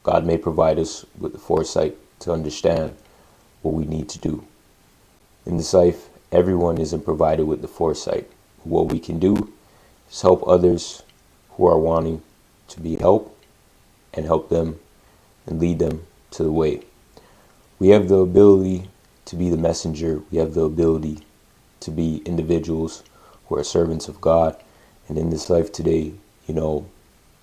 God may provide us with the foresight to understand what we need to do. In this life, everyone isn't provided with the foresight. What we can do is help others who are wanting to be helped and help them and lead them to the way. We have the ability to be the messenger. We have the ability to be individuals who are servants of God. And in this life today,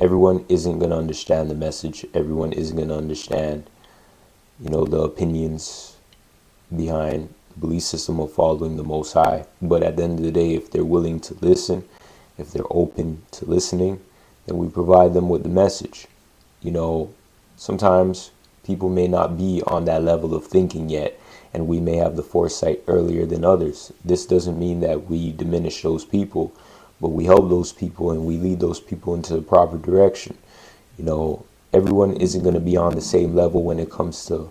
everyone isn't going to understand the message. Everyone isn't going to understand, the opinions behind the belief system of following the Most High. But at the end of the day, if they're willing to listen, if they're open to listening, then we provide them with the message. Sometimes people may not be on that level of thinking yet, and we may have the foresight earlier than others. This doesn't mean that we diminish those people, but we help those people and we lead those people into the proper direction. Everyone isn't going to be on the same level when it comes to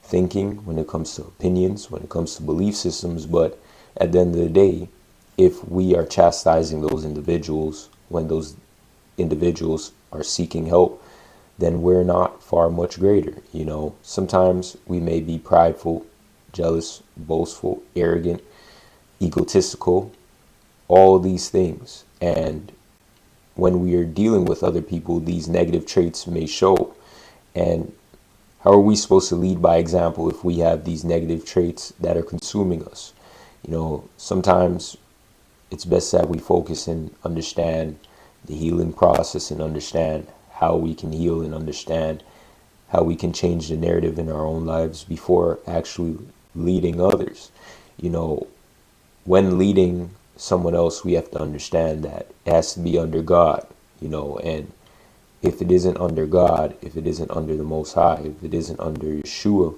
thinking, when it comes to opinions, when it comes to belief systems, but at the end of the day, if we are chastising those individuals when those individuals are seeking help, then we're not far much greater. Sometimes we may be prideful, jealous, boastful, arrogant, egotistical, all these things. And when we are dealing with other people, these negative traits may show. And how are we supposed to lead by example if we have these negative traits that are consuming us? Sometimes it's best that we focus and understand the healing process and understand how we can heal and understand how we can change the narrative in our own lives before actually leading others. When leading someone else, we have to understand that it has to be under God, and if it isn't under God, if it isn't under the Most High, if it isn't under Yeshua,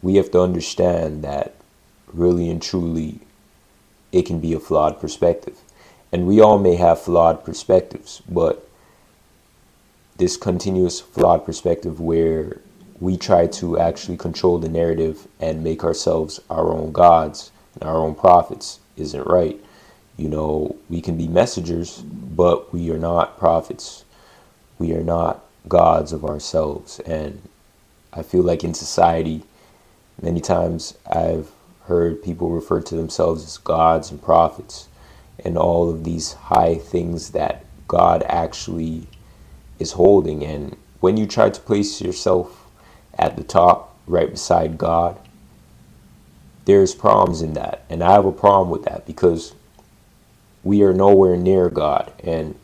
we have to understand that really and truly it can be a flawed perspective. And we all may have flawed perspectives, but this continuous flawed perspective where we try to actually control the narrative and make ourselves our own gods and our own prophets isn't right. We can be messengers, but we are not prophets. We are not gods of ourselves. And I feel like in society, many times I've heard people refer to themselves as gods and prophets and all of these high things that God actually is holding. And when you try to place yourself at the top, right beside God, there's problems in that. And I have a problem with that because we are nowhere near God. And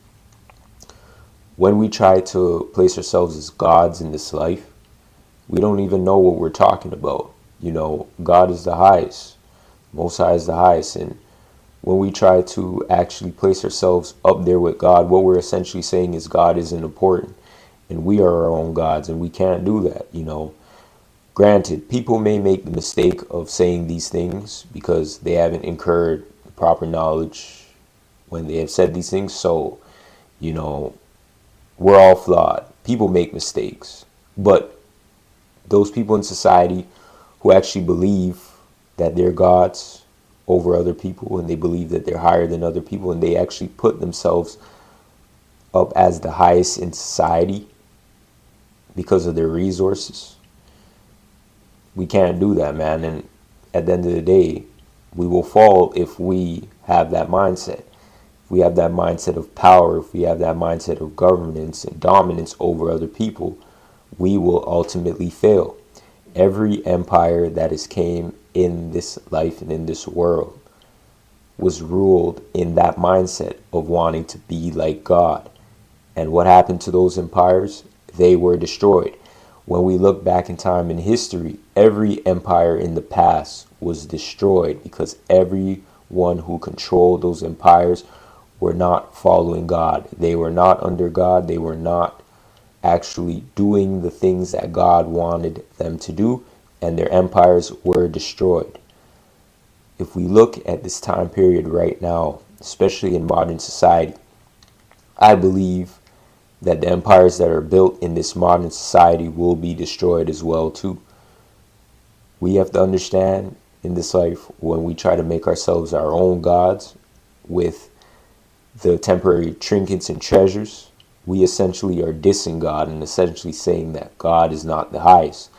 when we try to place ourselves as gods in this life, we don't even know what we're talking about. God is the highest. Most High is the highest. And when we try to actually place ourselves up there with God, what we're essentially saying is God isn't important. And we are our own gods, and we can't do that. Granted, people may make the mistake of saying these things because they haven't incurred the proper knowledge when they have said these things. So, we're all flawed. People make mistakes. But those people in society who actually believe that they're gods over other people and they believe that they're higher than other people and they actually put themselves up as the highest in society because of their resources, we can't do that, man. And at the end of the day, we will fall if we have that mindset. If we have that mindset of power, if we have that mindset of governance and dominance over other people, we will ultimately fail. Every empire that has came in this life and in this world was ruled in that mindset of wanting to be like God. And what happened to those empires? They were destroyed. When we look back in time in history, every empire in the past was destroyed because everyone who controlled those empires were not following God. They were not under God. They were not actually doing the things that God wanted them to do, and their empires were destroyed. If we look at this time period right now, especially in modern society, I believe that the empires that are built in this modern society will be destroyed as well too. We have to understand in this life, when we try to make ourselves our own gods with the temporary trinkets and treasures, we essentially are dissing God and essentially saying that God is not the highest.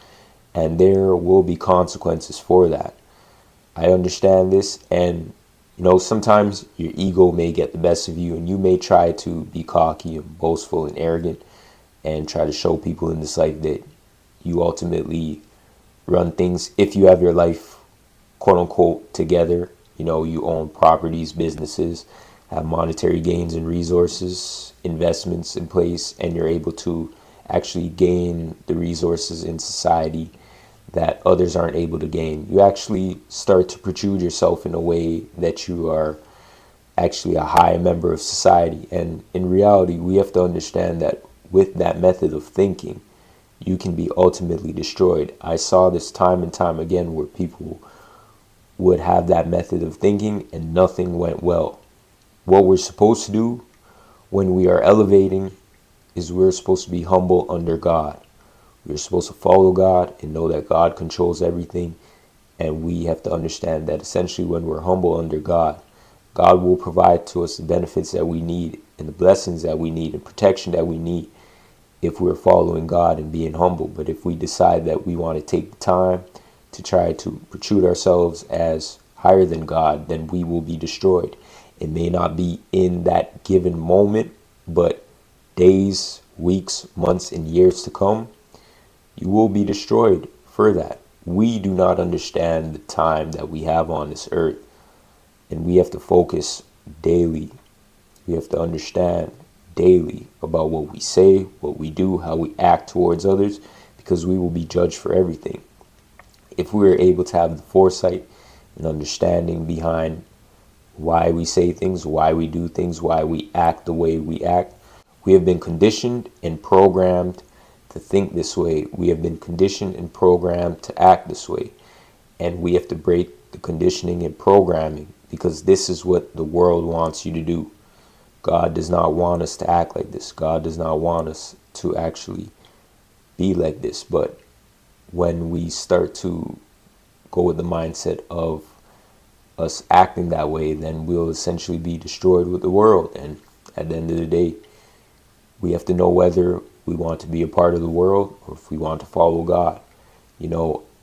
And there will be consequences for that. I understand this, and sometimes your ego may get the best of you, and you may try to be cocky and boastful and arrogant and try to show people in this life that you ultimately run things. If you have your life, quote unquote, together, you own properties, businesses, have monetary gains and resources, investments in place, and you're able to actually gain the resources in society that others aren't able to gain. You actually start to protrude yourself in a way that you are actually a high member of society. And in reality, we have to understand that with that method of thinking, you can be ultimately destroyed. I saw this time and time again where people would have that method of thinking and nothing went well. What we're supposed to do when we are elevating is we're supposed to be humble under God. We're supposed to follow God and know that God controls everything. And we have to understand that essentially when we're humble under God, God will provide to us the benefits that we need and the blessings that we need and protection that we need if we're following God and being humble. But if we decide that we want to take the time to try to protrude ourselves as higher than God, then we will be destroyed. It may not be in that given moment, but days, weeks, months, and years to come, you will be destroyed for that. We do not understand the time that we have on this earth, and we have to focus daily. We have to understand daily about what we say, what we do, how we act towards others, because we will be judged for everything. If we are able to have the foresight and understanding behind why we say things, why we do things, why we act the way we act, we have been conditioned and programmed to think this way. We have been conditioned and programmed to act this way. And we have to break the conditioning and programming, because this is what the world wants you to do. God does not want us to act like this. God does not want us to actually be like this. But when we start to go with the mindset of us acting that way, then we'll essentially be destroyed with the world. And at the end of the day, we have to know whether we want to be a part of the world or if we want to follow God.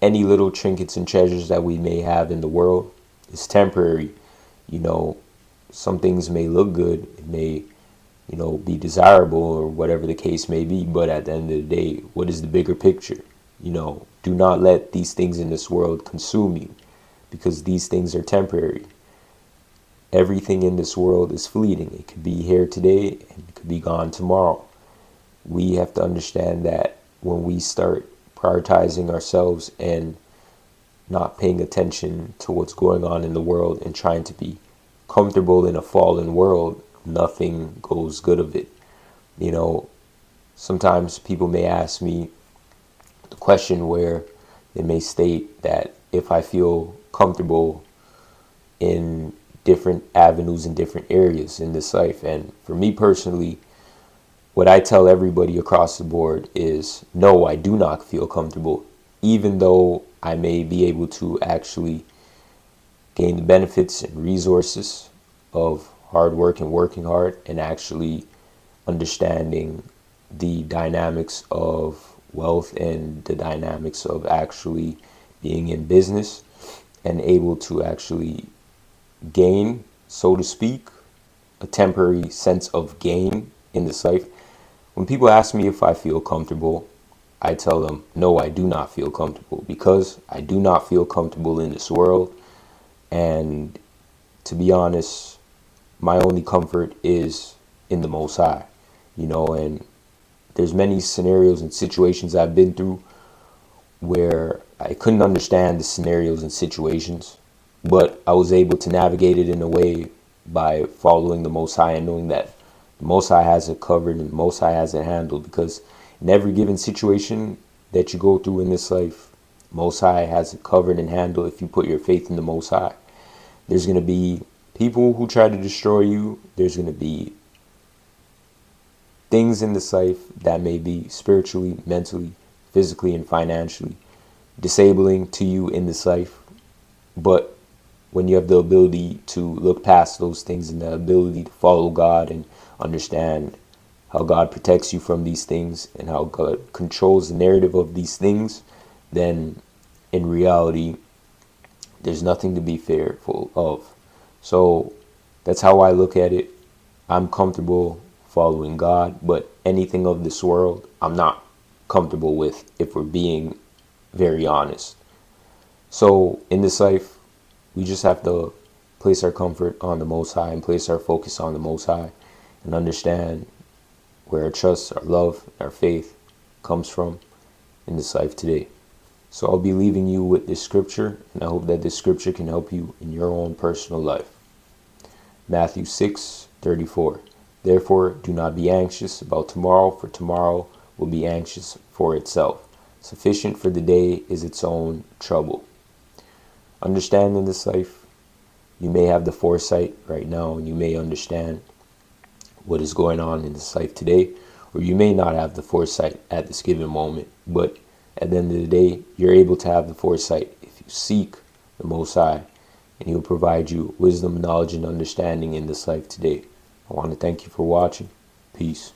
Any little trinkets and treasures that we may have in the world is temporary. Some things may look good, it may, be desirable or whatever the case may be. But at the end of the day, what is the bigger picture? Do not let these things in this world consume you, because these things are temporary. Everything in this world is fleeting. It could be here today and it could be gone tomorrow. We have to understand that when we start prioritizing ourselves and not paying attention to what's going on in the world and trying to be comfortable in a fallen world, nothing goes good of it. Sometimes people may ask me the question where they may state that if I feel comfortable in different avenues and different areas in this life. And for me personally, what I tell everybody across the board is, no, I do not feel comfortable, even though I may be able to actually gain the benefits and resources of hard work and working hard and actually understanding the dynamics of wealth and the dynamics of actually being in business and able to actually gain, so to speak, a temporary sense of gain in this life. When people ask me if I feel comfortable, I tell them, no, I do not feel comfortable, because I do not feel comfortable in this world. And to be honest, my only comfort is in the Most High, and there's many scenarios and situations I've been through where I couldn't understand the scenarios and situations, but I was able to navigate it in a way by following the Most High and knowing that the Most High has it covered and the Most High has it handled. Because in every given situation that you go through in this life, Most High has it covered and handled if you put your faith in the Most High. There's going to be people who try to destroy you. There's going to be things in this life that may be spiritually, mentally, physically, and financially disabling to you in this life. But when you have the ability to look past those things and the ability to follow God and understand how God protects you from these things, and how God controls the narrative of these things, then in reality, there's nothing to be fearful of. So that's how I look at it. I'm comfortable following God, but anything of this world, I'm not comfortable with, if we're being very honest. So in this life, we just have to place our comfort on the Most High and place our focus on the Most High, and understand where our trust, our love, our faith comes from in this life today. So I'll be leaving you with this scripture, and I hope that this scripture can help you in your own personal life. Matthew 6:34. Therefore, do not be anxious about tomorrow, for tomorrow will be anxious for itself. Sufficient for the day is its own trouble. Understand in this life, you may have the foresight right now, and you may understand what is going on in this life today, or you may not have the foresight at this given moment, but at the end of the day, you're able to have the foresight if you seek the Most High, and He'll provide you wisdom, knowledge, and understanding in this life today. I want to thank you for watching. Peace.